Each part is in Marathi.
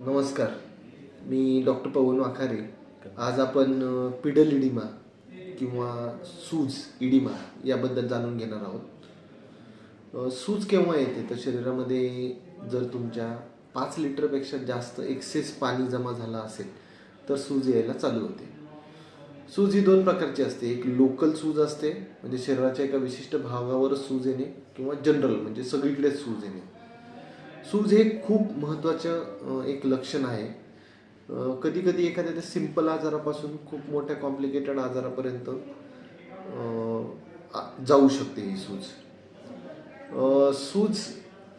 नमस्कार, मी डॉक्टर पवन वाखारे. आज आपण पिडल इडिमा किंवा सूज इडिमा याबद्दल जाणून घेणार आहोत. सूज केव्हा येते तर शरीरामध्ये जर तुमच्या 5 लिटरपेक्षा जास्त एक्सेस पाणी जमा झालं असेल तर सूज यायला चालू होते. सूज ही 2 प्रकारची असते. एक लोकल सूज असते, म्हणजे शरीराच्या एका विशिष्ट भागावरच सूज येणे, किंवा जनरल म्हणजे सगळीकडेच सूज येणे. सूज हे खूप महत्त्वाचं एक लक्षण आहे. कधी कधी एखाद्या सिंपल आजारापासून खूप मोठ्या कॉम्प्लिकेटेड आजारापर्यंत जाऊ शकते ही सूज. सूज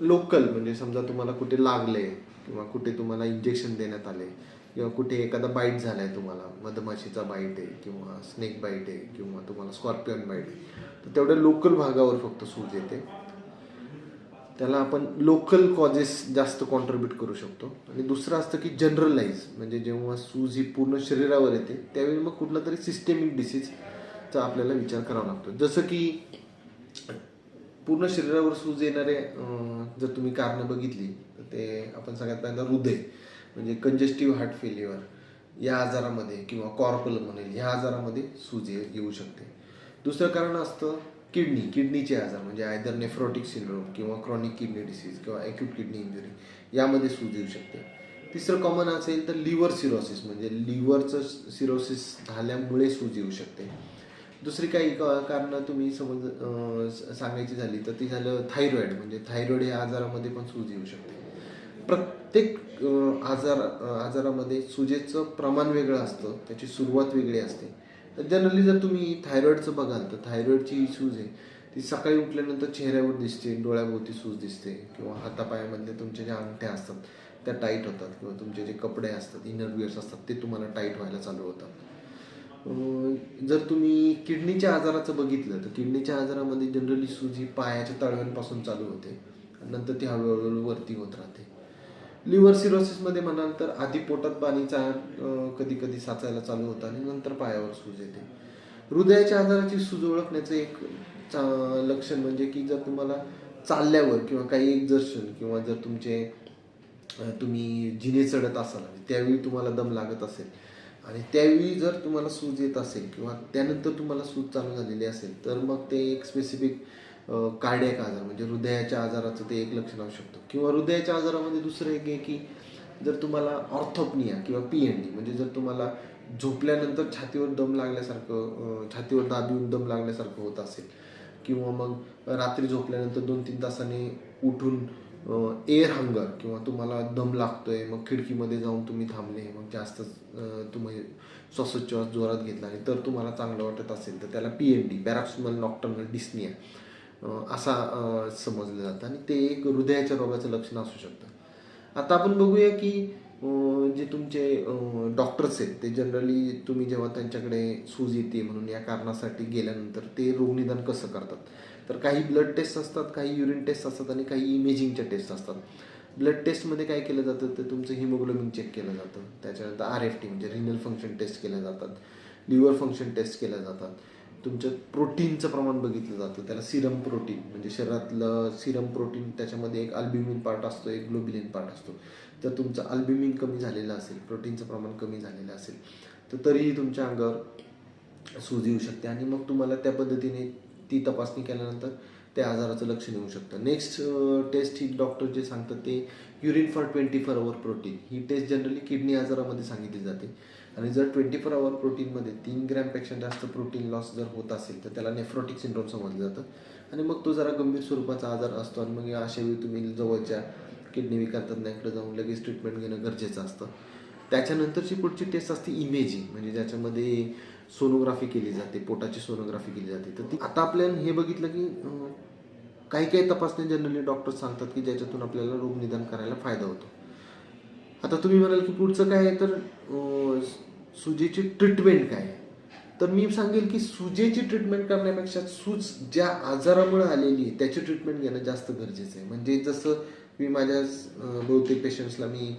लोकल म्हणजे समजा तुम्हाला कुठे लागले, किंवा कुठे तुम्हाला इंजेक्शन देण्यात आले, किंवा कुठे एखादा बाईट झालाय, तुम्हाला मधमाशीचा बाईट आहे, किंवा स्नेक बाईट आहे, किंवा तुम्हाला स्कॉर्पियन बाईट आहे, तर तेवढ्या लोकल भागावर फक्त सूज येते. त्याला आपण लोकल कॉजेस जास्त कॉन्ट्रीब्यूट करू शकतो. आणि दुसरं असतं की जनरलाइज, म्हणजे जेव्हा सूज ही पूर्ण शरीरावर येते त्यावेळी मग कुठला तरी सिस्टेमिक डिसीजचा आपल्याला विचार करावा लागतो. जसं की पूर्ण शरीरावर सूज येणारे जर तुम्ही कारणं बघितली तर ते आपण सगळ्यात पहिल्यांदा हृदय म्हणजे कंजेस्टिव्ह हार्ट फेल्युअर या आजारामध्ये, किंवा कॉर्पल म्हणेल ह्या आजारामध्ये सूज येऊ शकते. दुसरं कारण असतं किडनीचे आजार, म्हणजे आयदर नेफ्रोटिक सिंड्रोम, किंवा क्रॉनिक किडनी डिसीज, किंवा ॲक्यूट किडनी इंजुरी यामध्ये सूज येऊ शकते. तिसरं कॉमन असेल तर लिव्हर सिरोसिस, म्हणजे लिव्हरचं सिरोसिस झाल्यामुळे सूज येऊ शकते. दुसरी काही कारणं तुम्ही सांगायची झाली तर ती झालं थायरॉइड, म्हणजे थायरॉइड या आजारामध्ये पण सूज येऊ शकते. प्रत्येक आजारामध्ये सुजेचं प्रमाण वेगळं असतं, त्याची सुरुवात वेगळी असते. तर जनरली जर तुम्ही थायरॉइडचं बघाल तर थायरॉइडची ही सूज आहे ती सकाळी उठल्यानंतर चेहऱ्यावर दिसते, डोळ्याभोवती सूज दिसते, किंवा हातापायामधले तुमचे ज्या अंगठ्या असतात त्या टाईट होतात, किंवा तुमचे जे कपडे असतात, इनर विअर्स असतात ते तुम्हाला टाईट व्हायला चालू होतात. जर तुम्ही किडनीच्या आजाराचं बघितलं तर किडनीच्या आजारामध्ये जनरली सूज ही पायाच्या तळव्यांपासून चालू होते, नंतर ती हळूहळू वरती होत राहते. लिव्हर सिरोसिसमध्ये म्हणाल तर आधी पोटात पाणीचा कधी कधी साचायला चालू होतं आणि नंतर पायावर सूज येते. हृदयाच्या आजाराची सूज ओळखण्याचं एक लक्षण म्हणजे की जर तुम्हाला चालल्यावर, किंवा काही एक्झर्शन, किंवा जर तुम्ही जिने चढत असाल आणि त्यावेळी तुम्हाला दम लागत असेल, आणि त्यावेळी जर तुम्हाला सूज येत असेल, किंवा त्यानंतर तुम्हाला सूज चालू झालेली असेल, तर मग ते एक स्पेसिफिक कार्डियक आजार म्हणजे हृदयाच्या आजाराचं ते एक लक्षण असू शकतं. किंवा हृदयाच्या आजारामध्ये दुसरं एक आहे की जर तुम्हाला ऑर्थोपनिया किंवा PND, म्हणजे जर तुम्हाला झोपल्यानंतर छातीवर दम लागल्यासारखं, छातीवर दाब येऊन दम लागल्यासारखं होत असेल, किंवा मग रात्री झोपल्यानंतर 2-3 तासांनी उठून एअर हंगर, किंवा तुम्हाला दम लागतोय, मग खिडकीमध्ये जाऊन तुम्ही थांबले, मग जास्त तुम्ही श्वासोच्छ्वास जोरात घेतला आणि तर तुम्हाला चांगलं वाटत असेल, तर त्याला PND पॅराक्सिमल नॉक्टर्नल डिस्निया असा समजलं जातं, आणि ते एक हृदयाच्या रोगाचं लक्षण असू शकतं. आता आपण बघूया की जे तुमचे डॉक्टर्स आहेत ते जनरली तुम्ही जेव्हा त्यांच्याकडे सूज येते म्हणून या कारणासाठी गेल्यानंतर ते रोगनिदान कसं करतात, तर काही ब्लड टेस्ट असतात, काही युरिन टेस्ट असतात, आणि काही इमेजिंगच्या टेस्ट असतात. ब्लड टेस्टमध्ये काय केलं जातं तर तुमचं हिमोग्लोबिन चेक केलं जातं, त्याच्यानंतर RFT म्हणजे रिनल फंक्शन टेस्ट केल्या जातात, लिव्हर फंक्शन टेस्ट केल्या जातात, तुमचं प्रोटीनचं प्रमाण बघितलं जातं, त्याला सिरम प्रोटीन म्हणजे शरीरातलं सिरम प्रोटीन, त्याच्यामध्ये एक अल्ब्युमिन पार्ट असतो, एक ग्लोबिलिन पार्ट असतो. जर तुमचं अल्ब्युमिन कमी झालेलं असेल, प्रोटीनचं प्रमाण कमी झालेलं असेल, तर तरीही तुमच्या अंगावर सूज येऊ शकते, आणि मग तुम्हाला त्या पद्धतीने ती तपासणी केल्यानंतर त्या आजाराचं लक्षण येऊ शकतं. नेक्स्ट टेस्ट ही डॉक्टर जे सांगतात ते युरिन फॉर 24 आवर प्रोटीन. ही टेस्ट जनरली किडनी आजारामध्ये सांगितली जाते, आणि जर 24 आवर प्रोटीनमध्ये 3 ग्रॅमपेक्षा जास्त प्रोटीन लॉस जर होत असेल तर त्याला नेफ्रोटिक सिंड्रोम समजलं जातं, आणि मग तो जरा गंभीर स्वरूपाचा आजार असतो, आणि मग अशा वेळी तुम्ही जवळच्या किडनी विकार तज्ञाकडे जाऊन लगेच ट्रीटमेंट घेणं गरजेचं असतं. त्याच्यानंतरची पुढची टेस्ट असते इमेजिंग, म्हणजे ज्याच्यामध्ये सोनोग्राफी केली जाते, पोटाची सोनोग्राफी केली जाते. तर ती आता आपल्याला हे बघितलं की काही काही तपासणी जनरली डॉक्टर सांगतात की ज्याच्यातून आपल्याला रोग निदान करायला फायदा होतो. आता तुम्ही म्हणाल की पुढचं काय आहे, तर सुजेची ट्रीटमेंट काय आहे, तर मी सांगेल की सुजेची ट्रीटमेंट करण्यापेक्षा सूज ज्या आजारामुळे आलेली आहे त्याची ट्रीटमेंट घेणं जास्त गरजेचं आहे. म्हणजे जसं मी माझ्या बहुतेक पेशंट्सला मी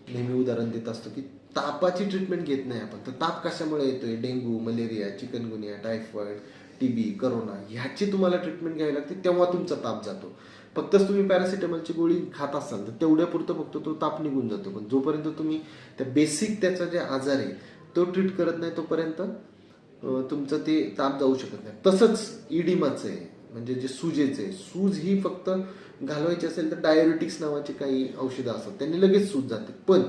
नेहमी उदाहरण देत असतो की तापाची ट्रीटमेंट घेत नाही आपण, तर ताप कशामुळे येतोय, dengue, malaria, chikungunya, typhoid, TB, corona, ह्याची तुम्हाला ट्रीटमेंट घ्यावी लागते, तेव्हा तुमचा ताप जातो. फक्तच तुम्ही पॅरासिटामॉलची गोळी खात असाल तर तेवढ्यापुरतं फक्त तो ताप निघून जातो. पण जोपर्यंत तुम्ही त्या बेसिक त्याचा जे आजार आहे तो ट्रीट करत नाही तोपर्यंत तुमचं ते ताप जाऊ शकत नाही. तसंच इडिमाचं आहे, म्हणजे जे सुजेचं आहे, सूज ही फक्त घालवायची असेल तर डायरेटिक्स नावाचे काही औषधं असतात, त्यांनी लगेच सूज जाते. पण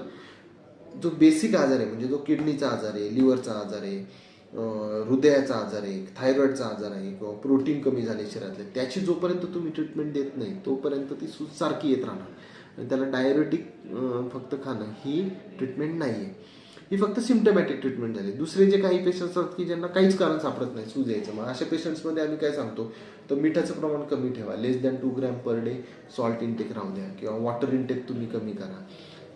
जो बेसिक आजार आहे, म्हणजे जो किडनीचा आजार आहे, लिव्हरचा आजार आहे, हृदयाचा आजार आहे, थायरॉइडचा आजार आहे, किंवा प्रोटीन कमी झाले शरीरातले, त्याची जोपर्यंत तुम्ही ट्रीटमेंट देत नाही तोपर्यंत ती सूज सारखी येत राहणार. आणि त्याला डायरेटिक फक्त खाणं ही ट्रीटमेंट नाही आहे, ही फक्त सिम्टमॅटिक ट्रीटमेंट झाली. दुसरे जे काही पेशंट्स असतात की ज्यांना काहीच कारण सापडत नाही सूज यायचं, मग अशा पेशंट्समध्ये आम्ही काय सांगतो तर मिठाचं प्रमाण कमी ठेवा, less than 2 gram per day salt intake राहू द्या, किंवा वॉटर इंटेक तुम्ही कमी करा.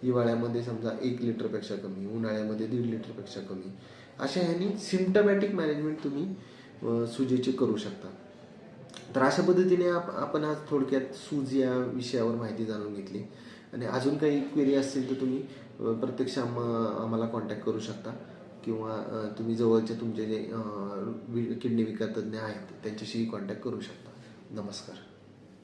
हिवाळ्यामध्ये समजा 1 लिटरपेक्षा कमी, उन्हाळ्यामध्ये 1.5 लिटरपेक्षा कमी. अशा ह्यांनी सिम्टमॅटिक मॅनेजमेंट तुम्ही सुजेचे करू शकता. तर अशा पद्धतीने आपण आज थोडक्यात सूज या विषयावर माहिती जाणून घेतली. आणि अजून काही क्वेरी असतील तर तुम्ही प्रत्यक्ष आम्हाला कॉन्टॅक्ट करू शकता, किंवा तुम्ही जवळचे तुमचे जे किडनी विकार तज्ज्ञ आहेत त्यांच्याशीही कॉन्टॅक्ट करू शकता. नमस्कार.